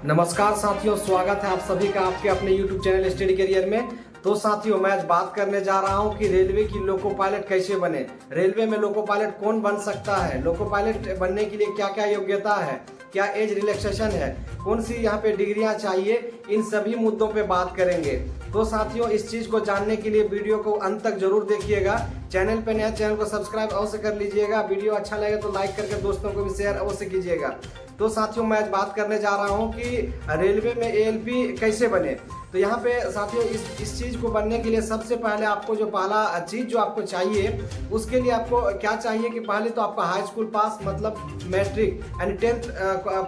नमस्कार साथियों, स्वागत है आप सभी का आपके अपने YouTube चैनल स्टडी करियर में। तो साथियों, मैं आज बात करने जा रहा हूं कि रेलवे की लोको पायलट कैसे बने। रेलवे में लोको पायलट कौन बन सकता है, लोको पायलट बनने के लिए क्या क्या योग्यता है, क्या एज रिलैक्सेशन है, कौन सी यहाँ पे डिग्रियां चाहिए, इन सभी मुद्दों पे बात करेंगे। तो साथियों, इस चीज को जानने के लिए वीडियो को अंत तक जरूर देखिएगा। चैनल पे नया, चैनल को सब्सक्राइब अवश्य कर लीजिएगा। वीडियो अच्छा लगे तो लाइक करके दोस्तों को भी शेयर अवश्य कीजिएगा। तो साथियों, मैं आज बात करने जा रहा हूँ कि रेलवे में एएलपी कैसे बने। तो यहाँ पे साथियों, इस चीज़ को बनने के लिए सबसे पहले आपको जो पहला चीज़ जो आपको चाहिए, उसके लिए आपको क्या चाहिए कि पहले तो आपका हाई स्कूल पास मतलब मैट्रिक यानी 10th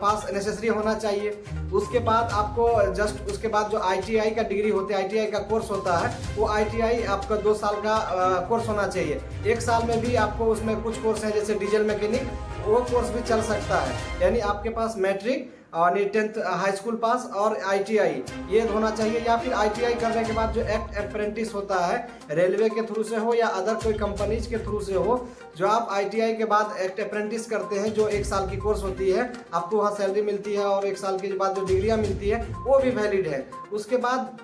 पास नेसेसरी होना चाहिए। उसके बाद आपको जस्ट उसके बाद जो ITI का डिग्री होती है, ITI का कोर्स होता है, वो ITI आपका 2 साल का कोर्स होना चाहिए। 1 साल में भी आपको उसमें कुछ कोर्स है जैसे डीजल मैकेनिक, वो कोर्स भी चल सकता है। यानी आपके पास मैट्रिक और 10th हाई स्कूल पास और ITI ये होना चाहिए। या फिर ITI करने के बाद जो एक्ट अप्रेंटिस होता है, रेलवे के थ्रू से हो या अदर कोई कंपनीज के थ्रू से हो, जो आप ITI के बाद एक्ट अप्रेंटिस करते हैं, जो 1 साल की कोर्स होती है, आपको वहाँ सैलरी मिलती है और 1 साल के बाद जो डिग्रियाँ मिलती है वो भी वैलिड है। उसके बाद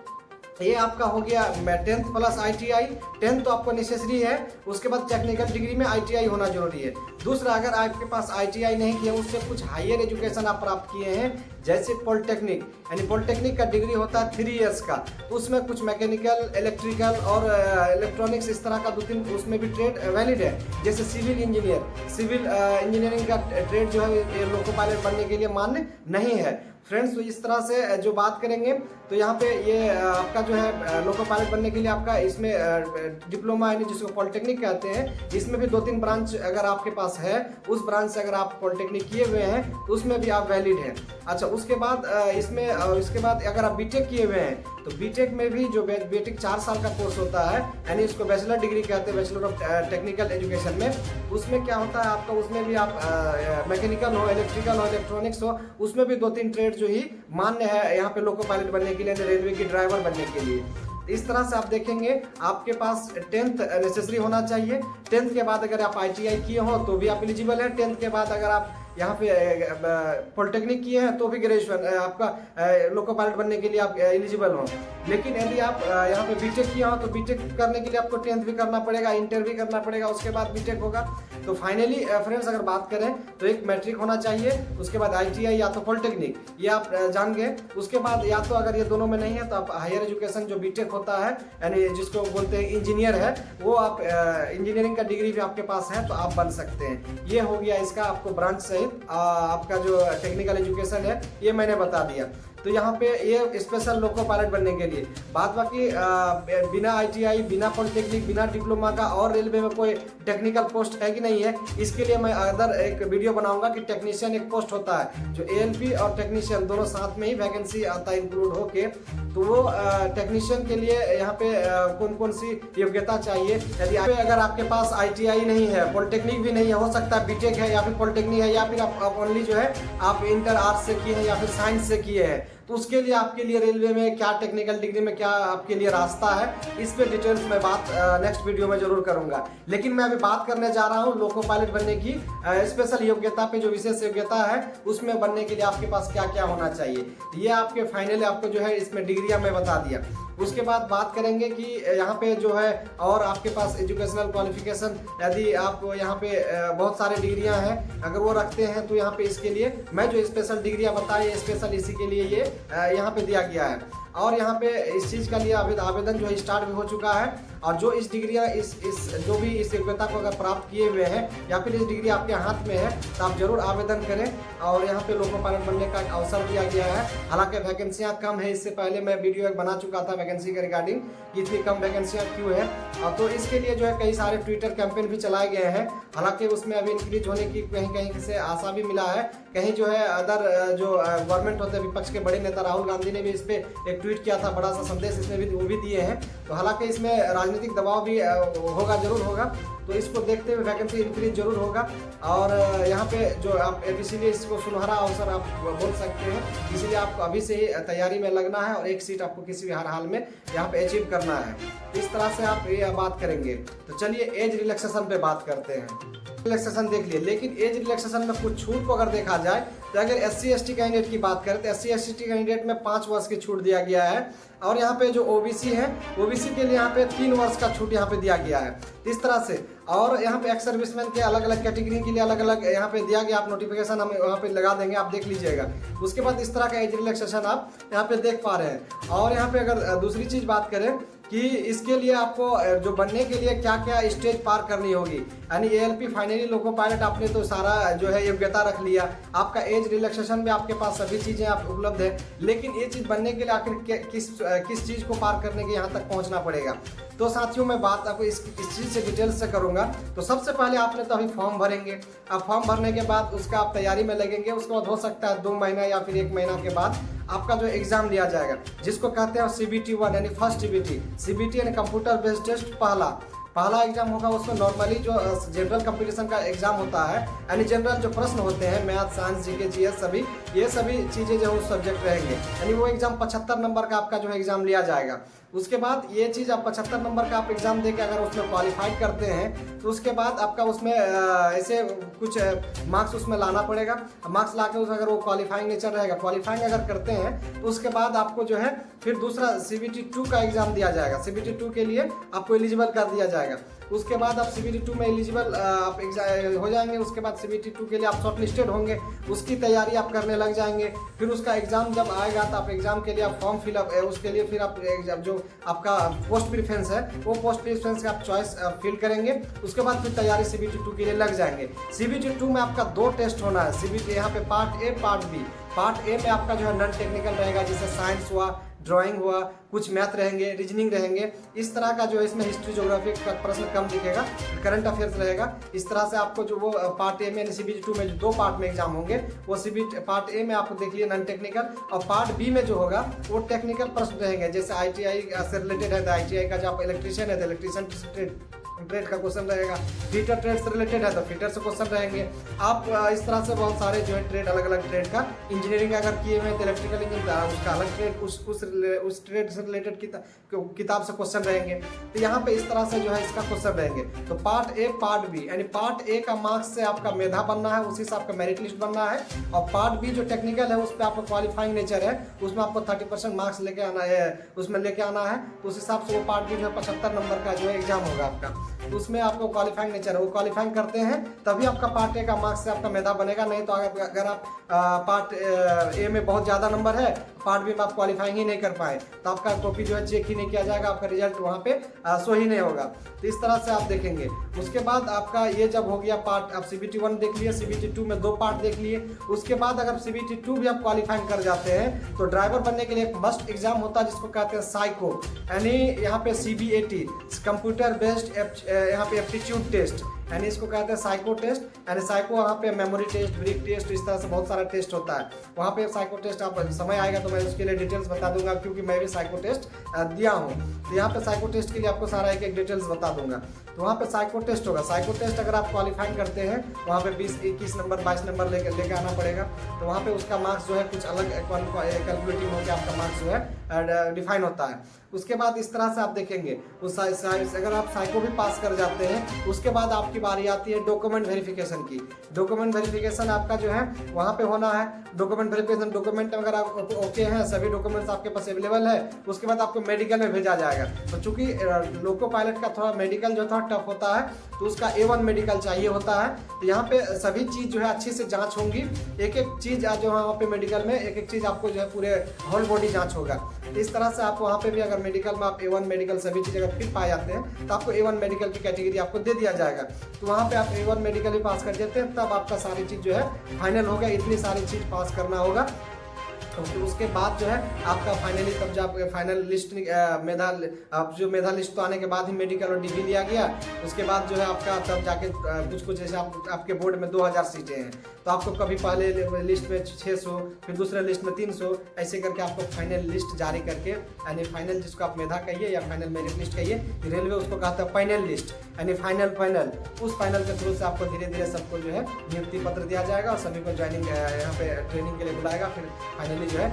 ये आपका हो गया 10th प्लस ITI। 10th तो आपको नेसेसरी है। उसके बाद टेक्निकल डिग्री में ITI होना जरूरी है। दूसरा, अगर आपके पास ITI नहीं किया, उससे कुछ हायर एजुकेशन आप प्राप्त किए हैं, जैसे पॉलिटेक्निक, यानी पॉलिटेक्निक का डिग्री होता है 3 इयर्स का। उसमें कुछ मैकेनिकल, इलेक्ट्रिकल और इलेक्ट्रॉनिक्स इस तरह का 2-3 उसमें भी ट्रेड वैलिड है। जैसे सिविल इंजीनियर, सिविल इंजीनियरिंग का ट्रेड जो है लोको पायलट बनने के लिए मान्य नहीं है। फ्रेंड्स, तो इस तरह से जो बात करेंगे तो यहाँ पे ये आपका जो है लोको पायलट बनने के लिए आपका इसमें डिप्लोमा यानी जिसको पॉलिटेक्निक कहते हैं, इसमें भी 2-3 ब्रांच अगर आपके पास है, उस ब्रांच से अगर आप पॉलिटेक्निक किए हुए हैं तो उसमें भी आप वैलिड हैं। अच्छा, उसके बाद इसके बाद अगर आप बीटेक किए हुए हैं तो बीटेक में भी जो बीटेक 4 साल का कोर्स होता है, यानी इसको बैचलर डिग्री कहते हैं, बैचलर ऑफ टेक्निकल एजुकेशन में। उसमें क्या होता है आपका, उसमें भी आप मैकेनिकल हो, इलेक्ट्रिकल हो, इलेक्ट्रॉनिक्स हो, उसमें भी 2-3 ट्रेड जो ही मान्य है यहाँ पे लोको पायलट बनने के लिए, रेलवे की ड्राइवर बनने के लिए। इस तरह से आप देखेंगे आपके पास 10th नेसेसरी होना चाहिए। 10th के बाद अगर आप ITI किए हो तो भी आप एलिजिबल है। 10th के बाद अगर आप यहाँ पे पॉलिटेक्निक किए हैं तो भी ग्रेजुएशन आपका लोको पायलट बनने के लिए आप एलिजिबल हो। लेकिन यदि आप यहाँ पे बीटेक किया हो तो बीटेक करने के लिए आपको 10th भी करना पड़ेगा, इंटर भी करना पड़ेगा, उसके बाद बीटेक होगा। तो फाइनली फ्रेंड्स, अगर बात करें तो एक मैट्रिक होना चाहिए, उसके बाद ITI या तो पॉलिटेक्निक, ये आप जान गए। उसके बाद या तो अगर ये दोनों में नहीं है तो आप हायर एजुकेशन जो बीटेक होता है, यानी जिसको बोलते हैं इंजीनियर है, वो आप इंजीनियरिंग का डिग्री भी आपके पास है तो आप बन सकते हैं। ये हो गया इसका आपको ब्रांच सहित आपका जो टेक्निकल एजुकेशन है, ये मैंने बता दिया। तो यहाँ पे ये स्पेशल लोको पायलट बनने के लिए बात, बाकी बिना ITI, बिना पॉलिटेक्निक, बिना डिप्लोमा का और रेलवे में कोई टेक्निकल पोस्ट है कि नहीं है, इसके लिए मैं अदर एक वीडियो बनाऊंगा कि टेक्नीशियन एक पोस्ट होता है, जो ALP और टेक्नीशियन दोनों साथ में ही वैकेंसी आता है इंक्लूड होके। तो वो टेक्नीशियन के लिए यहाँ पे कौन कौन सी योग्यता चाहिए। यदि अगर आपके पास ITI नहीं है, पॉलिटेक्निक भी नहीं है, हो सकता है बीटेक है या फिर पॉलिटेक्निक है, या फिर आप ओनली जो है आप इंटर आर्ट्स से किए हैं या फिर साइंस से किए हैं, तो उसके लिए आपके लिए रेलवे में क्या टेक्निकल डिग्री में क्या आपके लिए रास्ता है, इस पे डिटेल्स में बात नेक्स्ट वीडियो में जरूर करूंगा। लेकिन मैं अभी बात करने जा रहा हूं लोको पायलट बनने की स्पेशल योग्यता पे, जो विशेष योग्यता है उसमें बनने के लिए आपके पास क्या क्या होना चाहिए। ये आपके फाइनली आपको जो है इसमें डिग्रियां मैं बता दिया। उसके बाद बात करेंगे कि यहाँ पे जो है और आपके पास एजुकेशनल क्वालिफिकेशन, यदि आप यहाँ पे बहुत सारे डिग्रियां हैं अगर वो रखते हैं तो यहाँ पे इसके लिए मैं जो स्पेशल डिग्रियां बताई, स्पेशल इसी के लिए ये यहाँ पे दिया गया है। और यहाँ पे इस चीज़ का लिए आवेदन जो है स्टार्ट भी हो चुका है। और जो इस डिग्रियाँ जो भी इस योग्यता को अगर प्राप्त किए हुए हैं या फिर इस डिग्री आपके हाथ में है तो आप जरूर आवेदन करें। और यहाँ पे लोको पायलट बनने का एक अवसर दिया गया है। हालांकि वैकेंसियाँ कम है, इससे पहले मैं वीडियो एक बना चुका था वैकेंसी के रिगार्डिंग, इतनी कम वैकेंसियाँ क्यों है। तो इसके लिए जो है कई सारे ट्विटर कैंपेन भी चलाए गए हैं। हालांकि उसमें अभी इंक्रीज होने की कहीं कहीं से आशा भी मिला है। कहीं जो है अदर जो गवर्नमेंट होते हैं, विपक्ष के बड़े नेता राहुल गांधी ने भी इस पर एक ट्वीट किया था, बड़ा सा संदेश इसमें भी वो भी दिए हैं। तो हालांकि इसमें राजनीतिक दबाव भी होगा, जरूर होगा, तो इसको देखते हुए वैकेंसी इंक्रीज जरूर होगा। और यहाँ पे जो आप इसीलिए इसको सुनहरा अवसर आप बोल सकते हैं, इसीलिए आपको अभी से ही तैयारी में लगना है और एक सीट आपको किसी भी हर हाल में यहाँ पे अचीव करना है। इस तरह से आप ये बात करेंगे। तो चलिए एज रिलैक्सेशन पे बात करते हैं। रिलैक्सेशन देख लिए, लेकिन एज रिलैक्सेशन में कुछ छूट को अगर देखा जाए तो अगर SC/ST कैंडिडेट की बात करें तो SC/ST कैंडिडेट में 5 वर्ष की छूट दिया गया है, और यहाँ पे जो OBC है, OBC के लिए यहाँ पे 3 वर्ष का छूट यहाँ पे दिया गया है इस तरह से। और यहाँ पे एक्स सर्विसमैन के अलग अलग कैटेगरी के लिए अलग अलग यहाँ पे दिया गया, आप नोटिफिकेशन हम यहाँ पे लगा देंगे, आप देख लीजिएगा। उसके बाद इस तरह का एज रिलैक्सेशन आप यहाँ पे देख पा रहे हैं। और यहाँ पे अगर दूसरी चीज बात करें कि इसके लिए आपको जो बनने के लिए क्या क्या स्टेज पार करनी होगी, यानी ALP फाइनली लोको पायलट आपने तो सारा जो है योग्यता रख लिया, आपका एज रिलैक्सेशन में आपके पास सभी चीजें आप उपलब्ध है, लेकिन ये चीज बनने के लिए आखिर किस चीज को पार करने के यहाँ तक पहुंचना पड़ेगा। तो साथियों मैं बात आपको इस चीज से डिटेल से करूंगा। तो सबसे पहले आपने तो अभी फॉर्म भरेंगे, अब फॉर्म भरने के बाद उसका आप तैयारी में लगेंगे, उसके बाद हो सकता है 2 महीना या फिर 1 महीना के बाद आपका जो एग्जाम लिया जाएगा, जिसको कहते हैं CBT 1 यानी फर्स्ट CBT यानी कंप्यूटर बेस्ड टेस्ट पहला एग्जाम होगा। उसमें नॉर्मली जो जनरल कंपटीशन का एग्जाम होता है, यानी जनरल जो प्रश्न होते हैं मैथ, साइंस, GK, GS सभी ये सभी चीज़ें जो उस सब्जेक्ट रहेंगे, यानी वो एग्जाम 75 नंबर का आपका जो है एग्जाम लिया जाएगा। उसके बाद ये चीज़ आप 75 नंबर का आप एग्जाम देके अगर उसमें क्वालिफाई करते हैं तो उसके बाद आपका उसमें ऐसे कुछ मार्क्स उसमें लाना पड़ेगा। मार्क्स ला के अगर वो क्वालिफाइंग नेचर रहेगा, क्वालिफाइंग अगर करते हैं तो उसके बाद आपको जो है फिर दूसरा CBT 2 का एग्जाम दिया जाएगा। CBT 2 के लिए आपको एलिजिबल कर दिया जाएगा। उसके बाद आप CBT 2 में एलिजिबल आप हो जाएंगे। उसके बाद CBT 2 के लिए आप शॉर्टलिस्टेड होंगे, उसकी तैयारी आप करने लग जाएंगे। फिर उसका एग्जाम जब आएगा तो आप एग्जाम के लिए आप फॉर्म फिलअप, उसके लिए फिर आप एग्जाम जो आपका पोस्ट प्रेफरेंस है वो पोस्ट प्रेफरेंस का आप चॉइस फिल करेंगे। उसके बाद फिर तैयारी CBT 2 के लिए लग जाएंगे। CBT 2 में आपका 2 टेस्ट होना है। CBT यहाँ पे part A part B। Part A में आपका जो है नॉन टेक्निकल रहेगा, जैसे साइंस हुआ, ड्राइंग हुआ, कुछ मैथ रहेंगे, रीजनिंग रहेंगे, इस तरह का जो है इसमें हिस्ट्री ज्योग्राफी का प्रश्न कम दिखेगा, करंट अफेयर्स रहेगा। इस तरह से आपको जो वो पार्ट A में CBT 2 में जो 2 पार्ट में एग्जाम होंगे वो CBT पार्ट A में आपको देख लिए नॉन टेक्निकल, और पार्ट B में जो होगा वो टेक्निकल प्रश्न रहेंगे। जैसे ITI से रिलेटेड है तो ITI का जो आप इलेक्ट्रीशियन है तो इलेक्ट्रीशियन ट्रेड का क्वेश्चन रहेगा, फीटर ट्रेड से रिलेटेड है तो फीटर से क्वेश्चन रहेंगे। आप इस तरह से बहुत सारे जो है ट्रेड, अलग अलग ट्रेड का, इंजीनियरिंग अगर किए हुए तो इलेक्ट्रिकल इंजीनियर उसका अलग ट्रेड, उस ट्रेड से रिलेटेड किताब से क्वेश्चन रहेंगे। तो यहाँ पे इस तरह से जो है इसका क्वेश्चन रहेंगे। तो पार्ट A पार्ट B, यानी पार्ट A का मार्क्स से आपका मेधा बनना है, उसी से आपका मेरिट लिस्ट बनना है, और पार्ट B जो टेक्निकल है उस पर आपका क्वालिफाइंग नेचर है, उसमें आपको 30% मार्क्स लेके आना है, उसमें लेके आना है। तो उस हिसाब से वो पार्ट B जो है 75 नंबर का जो है एग्जाम होगा आपका। तो उसमें आपको क्वालिफाइंग नेचर है, वो क्वालिफाइंग करते हैं तभी आपका पार्ट A का मार्क्स से आपका मेधा बनेगा। नहीं तो अगर आप पार्ट A में बहुत ज़्यादा नंबर है, पार्ट B में आप क्वालिफाइंग ही नहीं कर पाए तो आपका कॉपी जो है चेक ही नहीं किया जाएगा, आपका रिजल्ट वहाँ पे शो ही नहीं होगा। तो इस तरह से आप देखेंगे। उसके बाद आपका ये जब हो गया पार्ट, आप CBT 1 देख लिए, CBT 2 में 2 पार्ट देख लिए। उसके बाद अगर CBT 2 भी आप क्वालिफाइंग कर जाते हैं तो ड्राइवर बनने के लिए एक मस्ट एग्जाम होता है जिसको कहते हैं साइको, यानी यहाँ पे CBAT कंप्यूटर बेस्ड यहाँ पे एप्टीट्यूड टेस्ट, यानी इसको कहते हैं साइको टेस्ट। यानी साइको वहाँ पे मेमोरी टेस्ट, ब्रीक टेस्ट, इस तरह से बहुत सारा टेस्ट होता है वहाँ पे। साइको टेस्ट आप समय आएगा तो मैं उसके लिए डिटेल्स बता दूंगा, क्योंकि मैं भी साइको टेस्ट दिया हूँ। तो यहाँ पे साइको टेस्ट के लिए आपको सारा एक डिटेल्स बता दूंगा। तो वहाँ पे साइको टेस्ट होगा। साइको टेस्ट अगर आप क्वालिफाइंग करते हैं वहाँ पे 20, 21 नंबर, 22 नंबर लेके आना पड़ेगा। तो वहाँ पे उसका मार्क्स जो है कुछ अलग कैलकुलेटिंग होकर आपका मार्क्स जो है डिफाइन होता है। उसके बाद इस तरह से आप देखेंगे उस अगर आप साइको भी पास कर जाते हैं उसके बाद आपकी बारी आती है डॉक्यूमेंट वेरिफिकेशन की। डॉक्यूमेंट वेरिफिकेशन आपका जो है वहाँ पे होना है। डॉक्यूमेंट वेरिफिकेशन, डॉक्यूमेंट अगर आप ओके हैं, सभी डॉक्यूमेंट्स आपके पास अवेलेबल है, उसके बाद आपको मेडिकल में भेजा जाएगा। तो चूंकि लोको पायलट का थोड़ा मेडिकल जो थोड़ा टफ होता है तो उसका A1 मेडिकल चाहिए होता है। तो यहाँ पे सभी चीज़ जो है अच्छे से जाँच होंगी, एक एक चीज़ जो है वहाँ पे मेडिकल में एक एक चीज़ आपको जो है पूरे होल बॉडी जाँच होगा। इस तरह से आप वहाँ पे भी अगर मेडिकल में आप A1 मेडिकल सभी चीज़ अगर फिट पाए जाते हैं तो आपको A1 मेडिकल की कैटेगरी आपको दे दिया जाएगा। तो वहाँ पे आप A1 मेडिकल ही पास कर देते हैं तब आपका सारी चीज़ जो है फाइनल होगा। इतनी सारी चीज़ पास करना होगा। तो उसके बाद जो है आपका फाइनली तब जब फाइनल लिस्ट मेधा लिस्ट तो आने के बाद ही मेडिकल और डिग्री लिया गया। उसके बाद जो है आपका तब जाके कुछ जैसे आपके बोर्ड में 2000 सीटें हैं तो आपको कभी पहले लिस्ट में 600, फिर दूसरे लिस्ट में 300, ऐसे करके आपको फाइनल लिस्ट जारी करके, यानी फाइनल जिसको आप मेधा कहिए या फाइनल मेरिट लिस्ट कहिए, रेलवे उसको कहता है फाइनल लिस्ट, यानी फाइनल उस फाइनल के थ्रू से आपको धीरे धीरे सबको जो है नियुक्ति पत्र दिया जाएगा और सभी को ज्वाइनिंग यहाँ पे ट्रेनिंग के लिए बुलाएगा। फिर फाइनली लिए जो है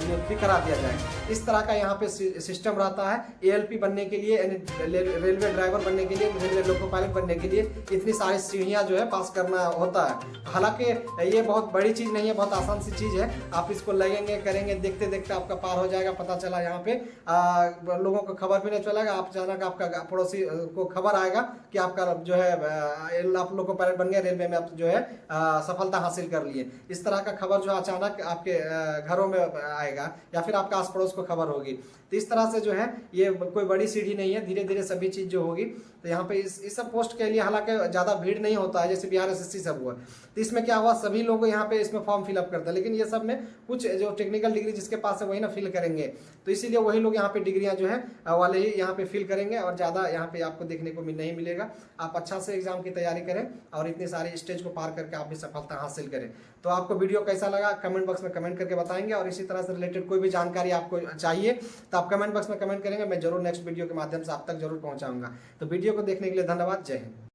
नियुक्ति करा दिया जाए। इस तरह का यहाँ पे सिस्टम रहता है। ALP बनने के लिए यानी रेलवे ड्राइवर बनने के लिए, रेलवे लोको पायलट बनने के लिए इतनी सारी सीढ़ियाँ जो है पास करना होता है। हालांकि ये बहुत बड़ी चीज़ नहीं है, बहुत आसान सी चीज़ है। आप इसको लगेंगे करेंगे, देखते देखते आपका पार हो जाएगा। पता चला यहाँ पे लोगों को खबर भी नहीं चलेगा, आप अचानक आपका पड़ोसी को खबर आएगा कि आपका जो है आप लोको पायलट बन गए, रेलवे में आप जो है सफलता हासिल कर लिए। इस तरह का खबर जो अचानक आपके घरों में आएगा या फिर आपका आस पड़ोस को खबर होगी। तो इस तरह से जो है ये कोई बड़ी सीढ़ी नहीं है, धीरे धीरे सभी चीज़ जो होगी। तो यहाँ पे इस सब पोस्ट के लिए हालांकि ज़्यादा भीड़ नहीं होता है, जैसे बिहार SSC सब हुआ। तो इसमें क्या हुआ, सभी लोग यहाँ पे इसमें फॉर्म फिलअप करते हैं, लेकिन ये सब में कुछ जो टेक्निकल डिग्री जिसके पास है वही ना फिल करेंगे। तो इसीलिए वही लोग यहाँ पे डिग्रियाँ जो है वाले ही यहाँ पे फिल करेंगे और ज़्यादा यहाँ पे आपको देखने को नहीं मिलेगा। आप अच्छा से एग्जाम की तैयारी करें और इतनी सारी स्टेज को पार करके आप भी सफलता हासिल करें। तो आपको वीडियो कैसा लगा कमेंट बॉक्स में कमेंट करके बताएंगे, और इसी तरह से रिलेटेड कोई भी जानकारी आपको चाहिए तो आप कमेंट बॉक्स में कमेंट करेंगे, मैं जरूर नेक्स्ट वीडियो के माध्यम से आप तक जरूर पहुंचाऊंगा। तो वीडियो को देखने के लिए धन्यवाद। जय हिंद।